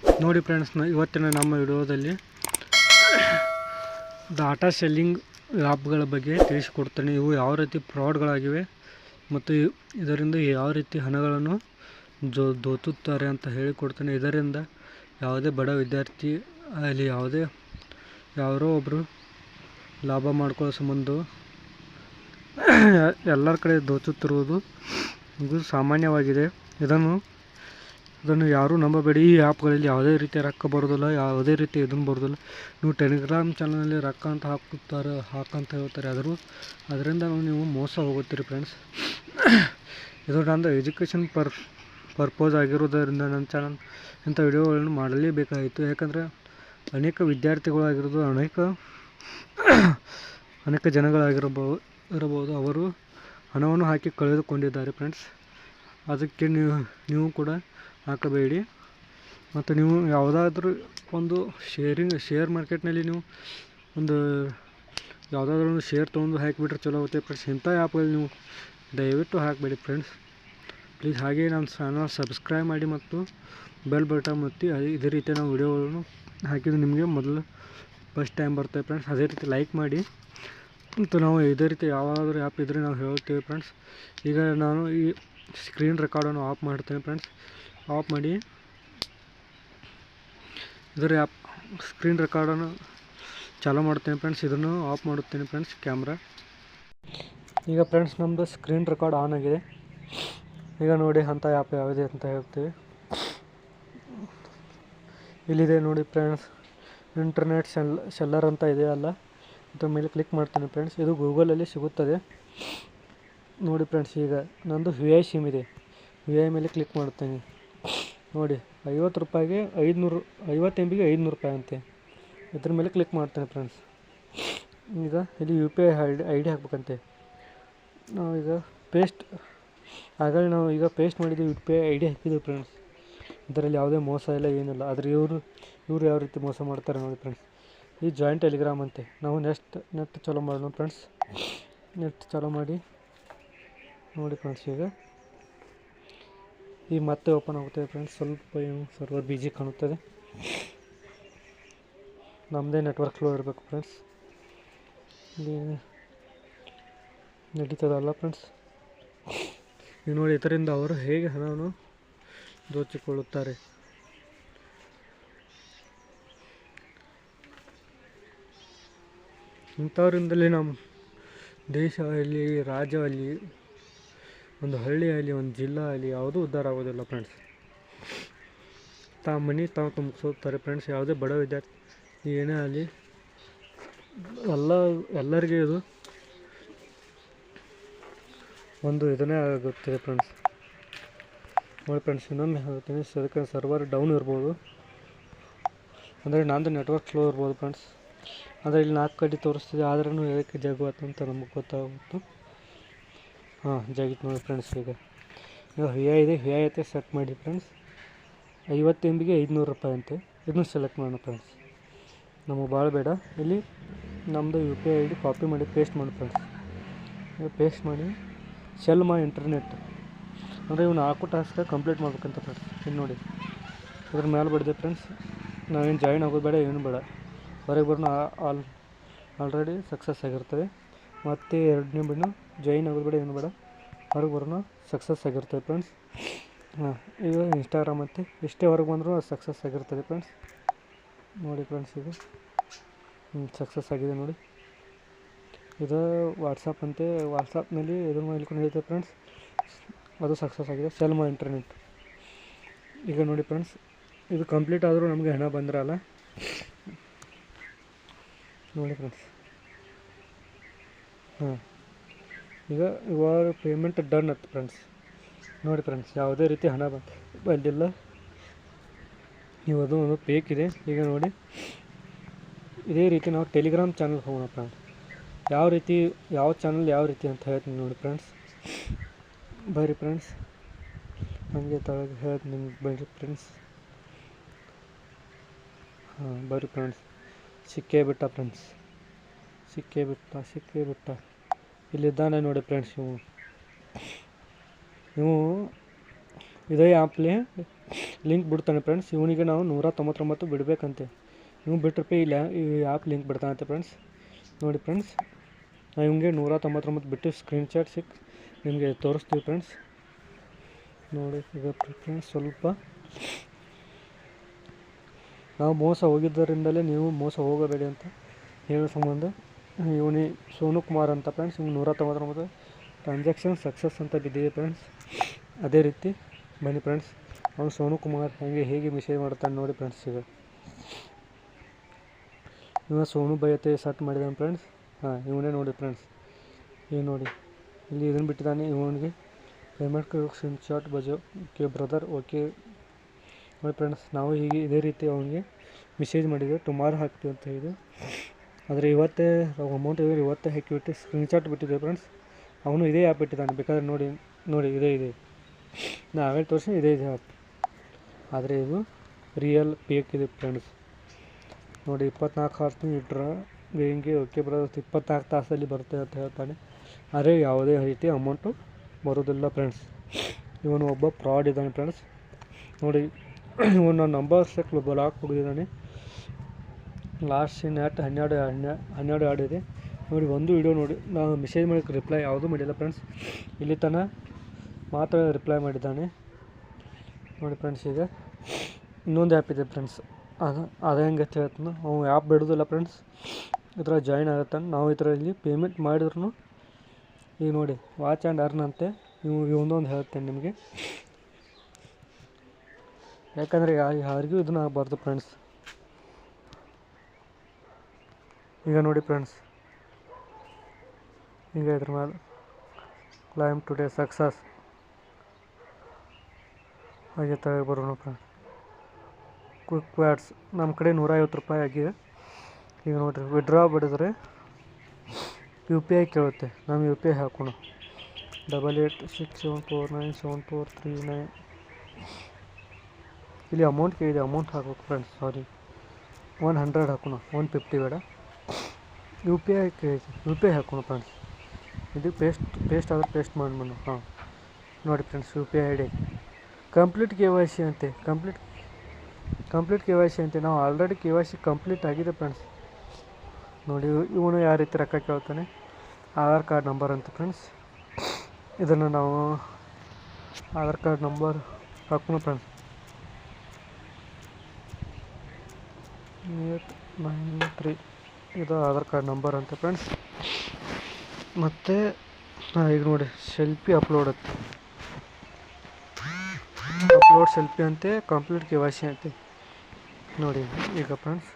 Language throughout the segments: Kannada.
ನೋಡಿ ಫ್ರೆಂಡ್ಸ್, ಇವತ್ತಿನ ನಮ್ಮ ವಿಡಿಯೋದಲ್ಲಿ ಡಾಟಾ ಸೆಲ್ಲಿಂಗ್ ಆ್ಯಪ್ಗಳ ಬಗ್ಗೆ ತಿಳಿಸಿಕೊಡ್ತೇನೆ. ಇವು ಯಾವ ರೀತಿ ಫ್ರಾಡ್ಗಳಾಗಿವೆ ಮತ್ತು ಇದರಿಂದ ಯಾವ ರೀತಿ ಹಣಗಳನ್ನು ದೋಚುತ್ತಾರೆ ಅಂತ ಹೇಳಿಕೊಡ್ತೇನೆ. ಇದರಿಂದ ಯಾವುದೇ ಬಡ ವಿದ್ಯಾರ್ಥಿ ಅಲ್ಲಿ ಯಾರೋ ಒಬ್ಬರು ಲಾಭ ಮಾಡ್ಕೊಳ್ಳೋ ಸಂಬಂಧ ಎಲ್ಲರ ಕಡೆ ದೋಚುತ್ತಿರುವುದು ಇದು ಸಾಮಾನ್ಯವಾಗಿದೆ. ಇದನ್ನು ಯಾರೂ ನಂಬಬೇಡಿ. ಈ ಆ್ಯಪ್ಗಳಲ್ಲಿ ಯಾವುದೇ ರೀತಿಯ ರೊಕ್ಕ ಬರೋದಿಲ್ಲ, ಯಾವುದೇ ರೀತಿ ಇದನ್ನು ಬರೋದಿಲ್ಲ. ನೀವು ಟೆಲಿಗ್ರಾಮ್ ಚಾನಲಲ್ಲಿ ರೊಕ್ಕ ಅಂತ ಹಾಕಂತ ಹೇಳ್ತಾರೆ, ಅದರಿಂದ ನೀವು ಮೋಸ ಹೋಗುತ್ತೀರಿ ಫ್ರೆಂಡ್ಸ್. ಇದು ನಂದು ಎಜುಕೇಷನ್ ಪರ್ಪೋಸ್ ಆಗಿರೋದರಿಂದ ನನ್ನ ಚಾನಲ್ ಇಂಥ ವಿಡಿಯೋಗಳನ್ನು ಮಾಡಲೇಬೇಕಾಯಿತು. ಯಾಕಂದರೆ ಅನೇಕ ವಿದ್ಯಾರ್ಥಿಗಳಾಗಿರೋದು ಅನೇಕ ಜನಗಳಾಗಿರಬಹುದು, ಅವರು ಹಣವನ್ನು ಹಾಕಿ ಕಳೆದುಕೊಂಡಿದ್ದಾರೆ ಫ್ರೆಂಡ್ಸ್. ಅದಕ್ಕೆ ನೀವು ಕೂಡ ಹಾಕಬೇಡಿ. ಮತ್ತು ನೀವು ಯಾವುದಾದ್ರೂ ಒಂದು ಶೇರ್ ಮಾರ್ಕೆಟ್ನಲ್ಲಿ ನೀವು ಯಾವುದಾದ್ರೂ ಒಂದು ಶೇರ್ ತೊಗೊಂಡು ಹಾಕಿಬಿಟ್ರೆ ಚಲೋ ಆಗುತ್ತೆ ಫ್ರೆಂಡ್ಸ್. ಇಂಥ ಆ್ಯಪ್ಗಳಲ್ಲಿ ನೀವು ದಯವಿಟ್ಟು ಹಾಕಬೇಡಿ ಫ್ರೆಂಡ್ಸ್, ಪ್ಲೀಸ್. ಹಾಗೆ ನನ್ನ ಚಾನಲ್ ಸಬ್ಸ್ಕ್ರೈಬ್ ಮಾಡಿ ಮತ್ತು ಬೆಲ್ ಬಟನ್ ಒತ್ತಿ. ಇದೇ ರೀತಿ ನಾವು ವಿಡಿಯೋಗಳನ್ನು ಹಾಕಿದ್ದು ನಿಮಗೆ ಫಸ್ಟ್ ಟೈಮ್ ಬರ್ತೇವೆ ಫ್ರೆಂಡ್ಸ್. ಅದೇ ರೀತಿ ಲೈಕ್ ಮಾಡಿ. ಮತ್ತು ನಾವು ಇದೇ ರೀತಿ ಯಾವುದಾದ್ರೂ ಆ್ಯಪ್ ಇದ್ದರೆ ನಾವು ಹೇಳ್ತೇವೆ ಫ್ರೆಂಡ್ಸ್. ಈಗ ನಾನು ಈ ಸ್ಕ್ರೀನ್ ರೆಕಾರ್ಡನ್ನು ಆಫ್ ಮಾಡ್ತೇನೆ ಫ್ರೆಂಡ್ಸ್. ಆಫ್ ಮಾಡಿ ಇದರ ಸ್ಕ್ರೀನ್ ರೆಕಾರ್ಡನ್ನು ಚಾಲೂ ಮಾಡ್ತೇನೆ ಫ್ರೆಂಡ್ಸ್. ಇದನ್ನು ಆಫ್ ಮಾಡುತ್ತೇನೆ ಫ್ರೆಂಡ್ಸ್, ಕ್ಯಾಮ್ರಾ. ಈಗ ಫ್ರೆಂಡ್ಸ್, ನಮ್ಮದು ಸ್ಕ್ರೀನ್ ರೆಕಾರ್ಡ್ ಆನ್ ಆಗಿದೆ. ಈಗ ನೋಡಿ ಅಂಥ ಆ್ಯಪ್ ಯಾವಿದೆ ಅಂತ ಹೇಳ್ತೀವಿ. ಇಲ್ಲಿದೆ ನೋಡಿ ಫ್ರೆಂಡ್ಸ್, ಇಂಟರ್ನೆಟ್ ಸೆಲ್ಲರ್ ಅಂತ ಇದೆ ಅಲ್ಲ, ಇದ್ರ ಮೇಲೆ ಕ್ಲಿಕ್ ಮಾಡ್ತೇನೆ ಫ್ರೆಂಡ್ಸ್. ಇದು ಗೂಗಲಲ್ಲಿ ಸಿಗುತ್ತದೆ ನೋಡಿ ಫ್ರೆಂಡ್ಸ್. ಈಗ ನಂದು VI ಸಿಮ್ ಇದೆ, VI ಮೇಲೆ ಕ್ಲಿಕ್ ಮಾಡ್ತೇನೆ ನೋಡಿ. 50 ರೂಪಾಯಿಗೆ 50 MB ಗೆ 500 ರೂಪಾಯಿ ಅಂತೆ. ಇದ್ರ ಮೇಲೆ ಕ್ಲಿಕ್ ಮಾಡ್ತೇನೆ ಫ್ರೆಂಡ್ಸ್. ಈಗ ಇಲ್ಲಿ UPI ID ಹಾಕ್ಬೇಕಂತೆ. ನಾವೀಗ ನಾವು ಈಗ ಪೇಸ್ಟ್ ಮಾಡಿದ್ದೀವಿ, UPI ID ಹಾಕಿದ್ದೀವಿ ಫ್ರೆಂಡ್ಸ್. ಇದರಲ್ಲಿ ಯಾವುದೇ ಮೋಸ ಇಲ್ಲ, ಏನಿಲ್ಲ. ಆದರೆ ಇವರು ಯಾವ ರೀತಿ ಮೋಸ ಮಾಡ್ತಾರೆ ನೋಡಿ ಫ್ರೆಂಡ್ಸ್. ಈ ಜಾಯಿನ್ ಟೆಲಿಗ್ರಾಮ್ ಅಂತೆ. ನಾವು ನೆಟ್ ಚಾಲೂ ಮಾಡೋಣ ಫ್ರೆಂಡ್ಸ್. ನೆಟ್ ಚಾಲೂ ಮಾಡಿ ನೋಡಿ ಫ್ರೆಂಡ್ಸ್. ಈಗ ಮತ್ತೆ ಓಪನ್ ಆಗುತ್ತದೆ ಫ್ರೆಂಡ್ಸ್. ಸ್ವಲ್ಪ ಸರ್ವರ್ ಬಿಜಿ ಕಾಣುತ್ತದೆ. ನಮ್ಮದೇ ನೆಟ್ವರ್ಕ್ ಸ್ಲೋ ಇರಬೇಕು ಫ್ರೆಂಡ್ಸ್. ನಡೀತದಲ್ಲ ಫ್ರೆಂಡ್ಸ್. ಈಗ ನೋಡಿ, ಇದರಿಂದ ಅವರು ಹೇಗೆ ಹಣವನ್ನು ದೋಚಿಕೊಳ್ಳುತ್ತಾರೆ. ಇಂಥವರಿಂದಲೇ ನಮ್ಮ ದೇಶ ಆಗಲಿ, ರಾಜ್ಯ ಆಗಲಿ, ಒಂದು ಹಳ್ಳಿ ಆಗಲಿ, ಒಂದು ಜಿಲ್ಲಾ ಆಗಲಿ ಯಾವುದೂ ಉದ್ಧಾರ ಆಗೋದಿಲ್ಲ ಫ್ರೆಂಡ್ಸ್. ಮನೆ ತಾವು ತುಂಬಿಸ್ಕೋತಾರೆ ಫ್ರೆಂಡ್ಸ್. ಯಾವುದೇ ಬಡ ವಿದ್ಯಾರ್ಥಿ ಏನೇ ಆಗಲಿ, ಎಲ್ಲರಿಗೆ ಇದು ಒಂದು ಇದನ್ನೇ ಆಗುತ್ತದೆ ಫ್ರೆಂಡ್ಸ್. ನೋಡಿ ಫ್ರೆಂಡ್ಸ್, ಇನ್ನೊಮ್ಮೆ ಹೇಳ್ತೀನಿ, ಅದಕ್ಕೆ ಸರ್ವರ್ ಡೌನ್ ಇರ್ಬೋದು, ಅಂದರೆ ನಂದು ನೆಟ್ವರ್ಕ್ ಸ್ಲೋ ಇರ್ಬೋದು ಫ್ರೆಂಡ್ಸ್. ಆದರೆ ಇಲ್ಲಿ 4 ಕಡೆ ತೋರಿಸ್ತಿದೆ, ಆದ್ರೂ ಹೇಳಕ್ಕೆ ಜಗುವತ್ತು ಅಂತ ನಮಗೆ ಗೊತ್ತಾಗುತ್ತೆ. ಜಾಗಿತ್ತು ನೋಡಿ ಫ್ರೆಂಡ್ಸ್. ಈಗ VI ಇದೆ, VI ಐತೆ ಸೆಟ್ ಮಾಡಿ ಫ್ರೆಂಡ್ಸ್. 50 MB ಗೆ 500 ರೂಪಾಯಿ ಅಂತೆ. ಇದನ್ನು ಸೆಲೆಕ್ಟ್ ಮಾಡೋಣ ಫ್ರೆಂಡ್ಸ್. ನಮಗೆ ಭಾಳ ಬೇಡ. ಇಲ್ಲಿ ನಮ್ಮದು UPI ID ಕಾಪಿ ಮಾಡಿ ಪೇಸ್ಟ್ ಮಾಡಿ ಫ್ರೆಂಡ್ಸ್. ಪೇಸ್ಟ್ ಮಾಡಿ ಸೆಲ್ ಮೈ ಇಂಟರ್ನೆಟ್ ಅಂದರೆ ಇವು 4 ಟಾಸ್ಕ್ ಕಂಪ್ಲೀಟ್ ಮಾಡ್ಬೇಕಂತ ಫ್ರೆಂಡ್ಸ್. ಇಲ್ಲಿ ನೋಡಿ, ಇದ್ರ ಮೇಲೆ ಬಿಡಿದೆ ಫ್ರೆಂಡ್ಸ್. ನಾವೇನು ಜಾಯಿನ್ ಆಗೋದು ಬೇಡ, ಏನು ಬೇಡ. ಹೊರಗೆ ಬರೋಣ, ಆಲ್ರೆಡಿ ಸಕ್ಸಸ್ ಆಗಿರ್ತದೆ. ಮತ್ತು 2ನೇ ಬಿಡೋಣ, ಜಾಯಿನ್ ಆಗೋದು ಬೇಡ, ಏನು ಬೇಡ. ಹೊರಗೆ ಬರೋಣ, ಸಕ್ಸಸ್ ಆಗಿರ್ತದೆ ಫ್ರೆಂಡ್ಸ್. ಈಗ ಇನ್ಸ್ಟಾಗ್ರಾಮ್ ಅಂತೆ. ಎಷ್ಟೇ ಹೊರಗೆ ಬಂದರೂ ಅದು ಸಕ್ಸಸ್ ಆಗಿರ್ತದೆ ಫ್ರೆಂಡ್ಸ್. ನೋಡಿ ಫ್ರೆಂಡ್ಸ್, ಈಗ ಸಕ್ಸಸ್ ಆಗಿದೆ ನೋಡಿ. ಇದು ವಾಟ್ಸಪ್ ಅಂತೆ. ವಾಟ್ಸಪ್ನಲ್ಲಿ ಇದ್ರ ಮೇಲೆ ನಡೀತದೆ ಫ್ರೆಂಡ್ಸ್. ಅದು ಸಕ್ಸಸ್ ಆಗಿದೆ. Sell my internet. ಈಗ ನೋಡಿ ಫ್ರೆಂಡ್ಸ್, ಇದು ಕಂಪ್ಲೀಟ್ ಆದರೂ ನಮಗೆ ಹಣ ಬಂದಿರಲ್ಲ ನೋಡಿ ಫ್ರೆಂಡ್ಸ್. ಈಗ ಇವಾಗ ಪೇಮೆಂಟ್ ಡನ್ ಆಯ್ತು ಫ್ರೆಂಡ್ಸ್. ನೋಡಿ ಫ್ರೆಂಡ್ಸ್, ಯಾವುದೇ ರೀತಿ ಹಣ ಬಂದಿಲ್ಲ. ನೀವು ಅದು ಒಂದು ಫೇಕ್ ಇದೆ. ಈಗ ನೋಡಿ, ಇದೇ ರೀತಿ ನಾವು ಟೆಲಿಗ್ರಾಮ್ ಚಾನಲ್ ಹೋಗೋಣ ಫ್ರೆಂಡ್ಸ್. ಯಾವ ಚಾನಲ್ ಯಾವ ರೀತಿ ಅಂತ ಹೇಳ್ತೀನಿ ನೋಡಿ ಫ್ರೆಂಡ್ಸ್. ಬರ್ರಿ ಫ್ರೆಂಡ್ಸ್, ನಮಗೆ ತಳಗೆ ಹೇಳ್ತೀನಿ ನಿಮ್ಗೆ. ಬರ್ರಿ ಫ್ರೆಂಡ್ಸ್. ಬರ್ರಿ ಫ್ರೆಂಡ್ಸ್. ಸಿಕ್ಕೇ ಬಿಟ್ಟ ಫ್ರೆಂಡ್ಸ್, ಸಿಕ್ಕೇ ಬಿಟ್ಟ. ಇಲ್ಲಿದ್ದಾನೆ ನೋಡಿ ಫ್ರೆಂಡ್ಸ್. ನೀವು ಇದೇ ಆ್ಯಪ್ಲಿ ಲಿಂಕ್ ಬಿಡ್ತಾನೆ ಫ್ರೆಂಡ್ಸ್. ಇವನಿಗೆ ನಾವು 199 ಬಿಡಬೇಕಂತೆ. ನೀವು ಬಿಟ್ಟರೆ ಈ ಆ್ಯಪ್ ಲಿಂಕ್ ಬಿಡ್ತಾನಂತೆ ಫ್ರೆಂಡ್ಸ್. ನೋಡಿ ಫ್ರೆಂಡ್ಸ್, ನಾವು ಇವಂಗೆ 199 ಬಿಟ್ಟು ಸ್ಕ್ರೀನ್ಶಾಟ್ ಸಿಕ್ಕಿ ನಿಮಗೆ ತೋರಿಸ್ತೀವಿ ಫ್ರೆಂಡ್ಸ್. ನೋಡಿ ಈಗ ಫ್ರೆಂಡ್ಸ್, ಸ್ವಲ್ಪ ನಾವು ಮೋಸ ಹೋಗಿದ್ದರಿಂದಲೇ ನೀವು ಮೋಸ ಹೋಗಬೇಡಿ ಅಂತ ಹೇಳೋ ಸಂಬಂಧ ಇವನಿ ಸೋನು ಕುಮಾರ್ ಅಂತ ಫ್ರೆಂಡ್ಸ್. ಇವ್ನು 199 ಟ್ರಾನ್ಸಾಕ್ಷನ್ ಸಕ್ಸಸ್ ಅಂತ ಬಿದ್ದಿದೆ ಫ್ರೆಂಡ್ಸ್. ಅದೇ ರೀತಿ ಬನ್ನಿ ಫ್ರೆಂಡ್ಸ್, ಅವನು ಸೋನು ಕುಮಾರ್ ಹೇಗೆ ಮೆಸೇಜ್ ಮಾಡ್ತಾನೆ ನೋಡಿ ಫ್ರೆಂಡ್ಸ್. ಈಗ ಇವ ಸೋನು ಬಯತೆ ಸರ್ಟ್ ಮಾಡಿದ್ದಾನೆ ಫ್ರೆಂಡ್ಸ್. ಇವನೇ ನೋಡಿ ಫ್ರೆಂಡ್ಸ್. ಏನು ನೋಡಿ, ಇಲ್ಲಿ ಇದನ್ನು ಬಿಟ್ಟಿದ್ದಾನೆ. ಇವನಿಗೆ ಪೇಮೆಂಟ್ ಸ್ಕ್ರೀನ್ಶಾಟ್ ಬಜೋ ಓಕೆ ಬ್ರದರ್ ಓಕೆ. ನೋಡಿ ಫ್ರೆಂಡ್ಸ್, ನಾವು ಹೀಗೆ ಇದೇ ರೀತಿ ಅವನಿಗೆ ಮೆಸೇಜ್ ಮಾಡಿದ್ವಿ ಟುಮಾರೋ ಹಾಕ್ತೀವಿ ಅಂತ ಹೇಳಿದೆ. ಆದರೆ ಇವತ್ತೇ ಅಮೌಂಟ್ ಇವತ್ತೇ ಹಾಕಿಬಿಟ್ಟು ಸ್ಕ್ರೀನ್ಶಾಟ್ ಬಿಟ್ಟಿದ್ದೆ ಫ್ರೆಂಡ್ಸ್. ಅವನು ಇದೇ ಆ್ಯಪ್ ಬಿಟ್ಟಿದ್ದಾನೆ. ಬೇಕಾದ್ರೆ ನೋಡಿ ಇದೇ ಇದೆ. ನಾ ಆಮೇಲೆ ತೋರಿಸಿ ಇದೇ ಆ್ಯಪ್. ಆದರೆ ಇದು ರಿಯಲ್ ಫೇಕ್ ಇದೆ ಫ್ರೆಂಡ್ಸ್. ನೋಡಿ 24 ಅವರ್ಸ್ ಇಟ್ರೆ ಹಿಂಗೆ ಓಕೆ ಬ್ರದರ್ 24 ತಾಸಲ್ಲಿ ಬರುತ್ತೆ ಅಂತ ಹೇಳ್ತಾನೆ. ಆದರೆ ಯಾವುದೇ ರೀತಿ ಅಮೌಂಟು ಬರೋದಿಲ್ಲ ಫ್ರೆಂಡ್ಸ್. ಇವನು ಒಬ್ಬ ಫ್ರಾಡ್ ಇದ್ದಾನೆ ಫ್ರೆಂಡ್ಸ್. ನೋಡಿ, ಇವನು ನಂಬರ್ ಸೆಕ್ ಬ್ಲಾಕ್ ಕೊಡಿದ್ದಾನೆ. ಲಾಸ್ಟ್ ಸೀನ್ ಆಟ್ 12 ಆಡಿದೆ. ನೋಡಿ, ಒಂದು ವಿಡಿಯೋ ನೋಡಿ, ನಾವು ಮೆಸೇಜ್ ಮಾಡೋಕ್ಕೆ ರಿಪ್ಲೈ ಯಾವುದೂ ಮಾಡಿಲ್ಲ ಫ್ರೆಂಡ್ಸ್. ಇಲ್ಲಿ ತನಕ ಮಾತ್ರ ರಿಪ್ಲೈ ಮಾಡಿದ್ದಾನೆ. ನೋಡಿ ಫ್ರೆಂಡ್ಸ್, ಈಗ ಇನ್ನೊಂದು ಆ್ಯಪ್ ಇದೆ ಫ್ರೆಂಡ್ಸ್. ಅದು ಹೆಂಗೆ ಅಂತ ಹೇಳ್ತಾನೆ. ಅವು ಆ್ಯಪ್ ಬಿಡೋದಿಲ್ಲ ಫ್ರೆಂಡ್ಸ್. ಇದರ ಜಾಯಿನ್ ಆಗುತ್ತಾನೆ. ನಾವು ಇದರಲ್ಲಿ ಪೇಮೆಂಟ್ ಮಾಡಿದ್ರು ಈಗ ನೋಡಿ ವಾಚ್ ಆ್ಯಂಡ್ ಅರ್ನ್ ಅಂತೆ. ಇವೊಂದೊಂದು ಹೇಳ್ತೇನೆ ನಿಮಗೆ, ಯಾಕಂದರೆ ಯಾರಿಗೂ ಇದನ್ನು ಆಗಬಾರ್ದು ಫ್ರೆಂಡ್ಸ್. ಈಗ ನೋಡಿ ಫ್ರೆಂಡ್ಸ್, ಈಗ ಇದ್ರ ಮೇಲೆ ಕ್ಲೈಮ್ ಟುಡೇ ಸಕ್ಸಸ್ ಹಾಗೆ ತಗ ಬರೋಣ ಫ್ರೆಂಡ್ಸ್. ಕ್ವಿಕ್ ವ್ಯಾಡ್ಸ್ ನಮ್ಮ ಕಡೆ 150 ರೂಪಾಯಿ ಆಗಿದೆ. ಈಗ ನೋಡಿರಿ, ವಿಡ್ರಾ ಬಿಡಿದ್ರೆ UPI ಕೇಳುತ್ತೆ. ನಾವು UPI ಹಾಕೋಣ 8867497439. ಇಲ್ಲಿ ಅಮೌಂಟ್ ಕೇಳಿದೆ, ಅಮೌಂಟ್ ಹಾಕಬೇಕು ಫ್ರೆಂಡ್ಸ್. ಸಾರಿ, 100 ಹಾಕೋಣ, 150 ಬೇಡ. UPI ಕೇಳಿದೆ, UPI ಹಾಕೋಣ ಫ್ರೆಂಡ್ಸ್. ಇದು ಪೇಸ್ಟ್ ಆದರೆ ಪೇಸ್ಟ್ ಮಾಡಿ. ನೋಡಿ friends, UPI ID complete KYC ಅಂತೆ. ಕಂಪ್ಲೀಟ್ KYC ಅಂತೆ. ನಾವು ಆಲ್ರೆಡಿ KYC ಕಂಪ್ಲೀಟ್ ಆಗಿದೆ ಫ್ರೆಂಡ್ಸ್. ನೋಡಿ, ಇವನು ಯಾವ ರೀತಿ ರೊಕ್ಕ ಕೇಳ್ತಾನೆ. ಆಧಾರ್ ಕಾರ್ಡ್ ನಂಬರ್ ಅಂತ ಫ್ರೆಂಡ್ಸ್. ಇದನ್ನು ನಾವು ಆಧಾರ್ ಕಾರ್ಡ್ ನಂಬರ್ ಹಾಕೋಣ ಫ್ರೆಂಡ್ಸ್. 893 ಇದು ಆಧಾರ್ ಕಾರ್ಡ್ ನಂಬರ್ ಅಂತ ಫ್ರೆಂಡ್ಸ್. ಮತ್ತು ಈಗ ನೋಡಿ, ಸೆಲ್ಫಿ ಅಪ್ಲೋಡ್ ಸೆಲ್ಫಿ ಅಂತೆ. ಕಂಪ್ಲೀಟ್ KYC ಅಂತೆ. ನೋಡಿ ಈಗ ಫ್ರೆಂಡ್ಸ್,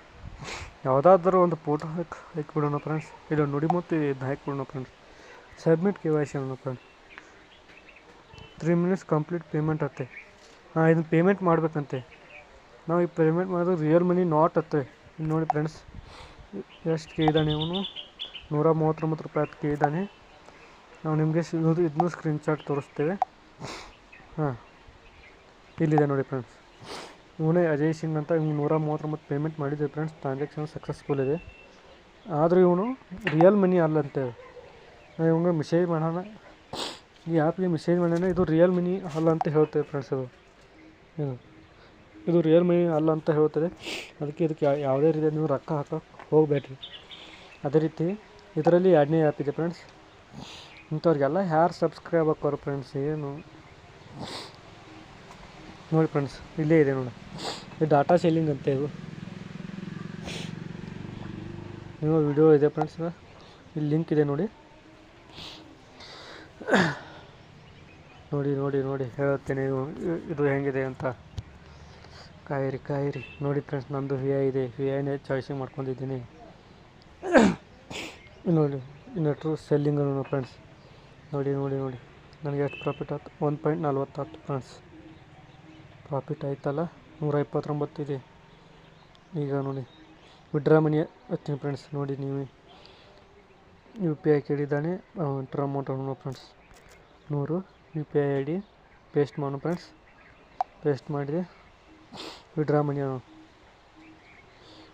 ಯಾವುದಾದ್ರೂ ಒಂದು ಫೋಟೋ ಹಾಕಿಬಿಡೋಣ ಫ್ರೆಂಡ್ಸ್. ಇಲ್ಲ ನೋಡಿ, ಮತ್ತು ಇದು ಹಾಕಿಬಿಡೋಣ ಫ್ರೆಂಡ್ಸ್. ಸಬ್ಮಿಟ್ KYC ಅನ್ನೋಣ ಫ್ರೆಂಡ್ಸ್. 3 ಮಿನಿಟ್ಸ್ ಕಂಪ್ಲೀಟ್ ಪೇಮೆಂಟ್ ಅಂತೆ. ಇದನ್ನು ಪೇಮೆಂಟ್ ಮಾಡಬೇಕಂತೆ. ನಾವು ಈ ಪೇಮೆಂಟ್ ಮಾಡೋದು ರಿಯಲ್ ಮನಿ ನಾಟ್ ಅತ್ತೆ. ನೋಡಿ ಫ್ರೆಂಡ್ಸ್, ಎಷ್ಟು ಕೇಳಿದ್ದಾನೆ ಇವನು, 139 ರೂಪಾಯಿ ಕೇಳಿದ್ದಾನೆ. ನಾವು ನಿಮಗೆ ಇದನ್ನು ಸ್ಕ್ರೀನ್ಶಾಟ್ ತೋರಿಸ್ತೇವೆ. ಇಲ್ಲಿದೆ ನೋಡಿ ಫ್ರೆಂಡ್ಸ್. ಇವನೇ ಅಜಯ್ ಸಿಂಗ್ ಅಂತ. ಇವ್ನು 139 ಪೇಮೆಂಟ್ ಮಾಡಿದ್ದೆ ಫ್ರೆಂಡ್ಸ್. ಟ್ರಾನ್ಸಾಕ್ಷನ್ ಸಕ್ಸಸ್ಫುಲ್ ಇದೆ. ಆದರೂ ಇವನು ರಿಯಲ್ ಮನಿ ಅಲ್ಲಂತೇವೆ. ನಾವು ಇವಂಗೆ ಮೆಸೇಜ್ ಮಾಡೋಣ, ಈ ಆ್ಯಪ್ಗೆ ಮೆಸೇಜ್ ಮಾಡೋಣ. ಇದು ರಿಯಲ್ ಮನಿ ಅಲ್ಲ ಅಂತ ಹೇಳ್ತೇವೆ ಫ್ರೆಂಡ್ಸ್. ಇದು ರಿಯಲ್ ಮನಿ ಅಲ್ಲ ಅಂತ ಹೇಳ್ತದೆ. ಇದಕ್ಕೆ ಯಾವುದೇ ರೀತಿಯ ನೀವು ರೊಕ್ಕ ಹಾಕೋಕ್ಕೆ ಹೋಗಬೇಡ್ರಿ. ಅದೇ ರೀತಿ ಇದರಲ್ಲಿ 2ನೇ ಆ್ಯಪ್ ಇದೆ ಫ್ರೆಂಡ್ಸ್. ಇಂಥವ್ರಿಗೆಲ್ಲ ಯಾರು ಸಬ್ಸ್ಕ್ರೈಬ್ ಹಾಕೋರು ಫ್ರೆಂಡ್ಸ್. ಏನು ನೋಡಿ ಫ್ರೆಂಡ್ಸ್, ಇಲ್ಲೇ ಇದೆ ನೋಡಿ, ಇದು ಡಾಟಾ ಸೆಲ್ಲಿಂಗ್ ಅಂತ. ಇದು ವಿಡಿಯೋ ಇದೆ ಫ್ರೆಂಡ್ಸ್. ಇಲ್ಲಿ ಲಿಂಕ್ ಇದೆ ನೋಡಿ. ನೋಡಿ ಹೇಳ್ತೇನೆ ಇದು ಹೆಂಗಿದೆ ಅಂತ. ಕಾಯಿರಿ ನೋಡಿ ಫ್ರೆಂಡ್ಸ್. ನಂದು VI ಇದೆ. VIನೇ ಚಾಯ್ಸಿಂಗ್ ಮಾಡ್ಕೊಂಡಿದ್ದೀನಿ. ನೋಡಿ, ಇನ್ನೆಟ್ರು ಸೆಲ್ಲಿಂಗ್ ಅನ್ನೋ ಫ್ರೆಂಡ್ಸ್. ನೋಡಿ ನನಗೆ ಎಷ್ಟು ಪ್ರಾಫಿಟ್ ಆಯ್ತು, 1.40 ಫ್ರೆಂಡ್ಸ್ ಪ್ರಾಫಿಟ್ ಆಯ್ತಲ್ಲ. 129 ಇದೆ. ಈಗ ನೋಡಿ, ವಿಡ್ರಾ ಮನಿ ಹತ್ತೀನಿ ಫ್ರೆಂಡ್ಸ್. ನೋಡಿ, ನೀವು UPI ಕೇಳಿದ್ದಾನೆ. ಎಂಟರ್ ಅಮೌಂಟ್ ಅನ್ನೋ ಫ್ರೆಂಡ್ಸ್. 100 UPI ID ಪೇಸ್ಟ್ ಮಾಡೋಣ ಫ್ರೆಂಡ್ಸ್. ಪೇಸ್ಟ್ ಮಾಡಿದೆ. ವಿಡ್ರಾ ಮನಿ ಅನ್ನೋ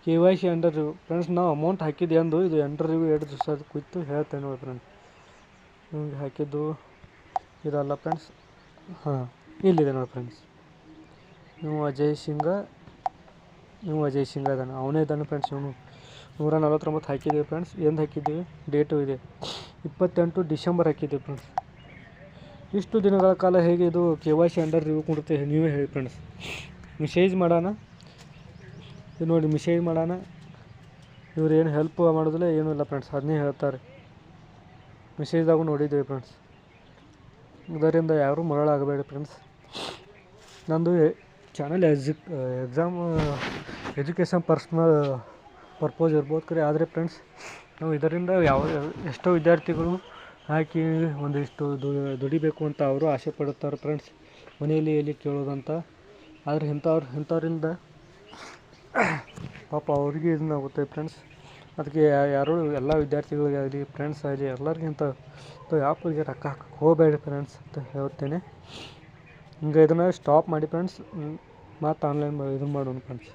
KYC ಅಂಡರ್ ಫ್ರೆಂಡ್ಸ್. ನಾವು ಅಮೌಂಟ್ ಹಾಕಿದ್ದೆ ಅಂದು ಇದು ಇಂಟರ್ವ್ಯೂ 2 ದಿವಸ ಕುಯ್ತು ಹೇಳ್ತೇನೆ ನೋಡಿ ಫ್ರೆಂಡ್ಸ್. ನಿಮಗೆ ಹಾಕಿದ್ದು ಇದಲ್ಲ ಫ್ರೆಂಡ್ಸ್. ಇಲ್ಲಿದೆ ನೋಡಿ ಫ್ರೆಂಡ್ಸ್. ನೀವು ಅಜಯ್ ಸಿಂಗ ಇದ್ದಾನೆ, ಅವನೇ ಇದ್ದಾನೆ ಫ್ರೆಂಡ್ಸ್. ಇವನು 149 ಹಾಕಿದ್ದೀವಿ ಫ್ರೆಂಡ್ಸ್. ಎಂದು ಹಾಕಿದ್ದೀವಿ, ಡೇಟು ಇದೆ 28 ಡಿಸೆಂಬರ್ ಹಾಕಿದ್ದೀವಿ ಫ್ರೆಂಡ್ಸ್. ಇಷ್ಟು ದಿನಗಳ ಕಾಲ ಹೇಗೆ ಇದು KYC ಅಂಡರ್ ರಿವ್ಯೂ ಕೊಡುತ್ತೆ ನೀವೇ ಹೇಳಿ ಫ್ರೆಂಡ್ಸ್. ಮೆಸೇಜ್ ಮಾಡೋಣ, ಇದು ನೋಡಿ ಮೆಸೇಜ್ ಮಾಡೋಣ, ಇವ್ರು ಏನು ಹೆಲ್ಪ್ ಮಾಡೋದಿಲ್ಲ ಏನೂ ಇಲ್ಲ ಫ್ರೆಂಡ್ಸ್, ಅದನ್ನೇ ಹೇಳ್ತಾರೆ. ಮೆಸೇಜ್ದಾಗೂ ನೋಡಿದ್ದೀವಿ ಫ್ರೆಂಡ್ಸ್. ಇದರಿಂದ ಯಾರೂ ಮರಳಾಗಬೇಡಿ ಫ್ರೆಂಡ್ಸ್. ನಂದು ಚಾನಲ್ ಎಜುಕೇಷನ್ ಪರ್ಪೋಸ್ ಇರ್ಬೋದು ಕರೆ, ಆದರೆ ಫ್ರೆಂಡ್ಸ್ ನಾವು ಇದರಿಂದ ಎಷ್ಟೋ ವಿದ್ಯಾರ್ಥಿಗಳು ಹಾಕಿ ಒಂದಿಷ್ಟು ದುಡಿಬೇಕು ಅಂತ ಅವರು ಆಸೆ ಪಡುತ್ತಾರೆ ಫ್ರೆಂಡ್ಸ್, ಮನೆಯಲ್ಲಿ ಎಲ್ಲಿ ಕೇಳೋದಂತ. ಆದರೆ ಇಂಥವ್ರಿಂದ ಪಾಪ ಅವ್ರಿಗೆ ಇದನ್ನಾಗುತ್ತೆ ಫ್ರೆಂಡ್ಸ್. ಅದಕ್ಕೆ ಯಾರು ಎಲ್ಲ ವಿದ್ಯಾರ್ಥಿಗಳಿಗಾಗಲಿ ಫ್ರೆಂಡ್ಸ್ ಆಗಲಿ ಎಲ್ಲರಿಗೂ ಇಂಥ ಆ್ಯಪ್ಗಳಿಗೆ ರೊಕ್ಕ ಹಾಕಕ್ಕೆ ಹೋಗಬೇಡಿ ಫ್ರೆಂಡ್ಸ್ ಅಂತ ಹೇಳ್ತೇನೆ. ಹಿಂಗೆ ಇದನ್ನು ಸ್ಟಾಪ್ ಮಾಡಿ ಫ್ರೆಂಡ್ಸ್, ಮತ್ತು ಆನ್ಲೈನ್ ಇದನ್ನು ಮಾಡೋಣ ಫ್ರೆಂಡ್ಸ್.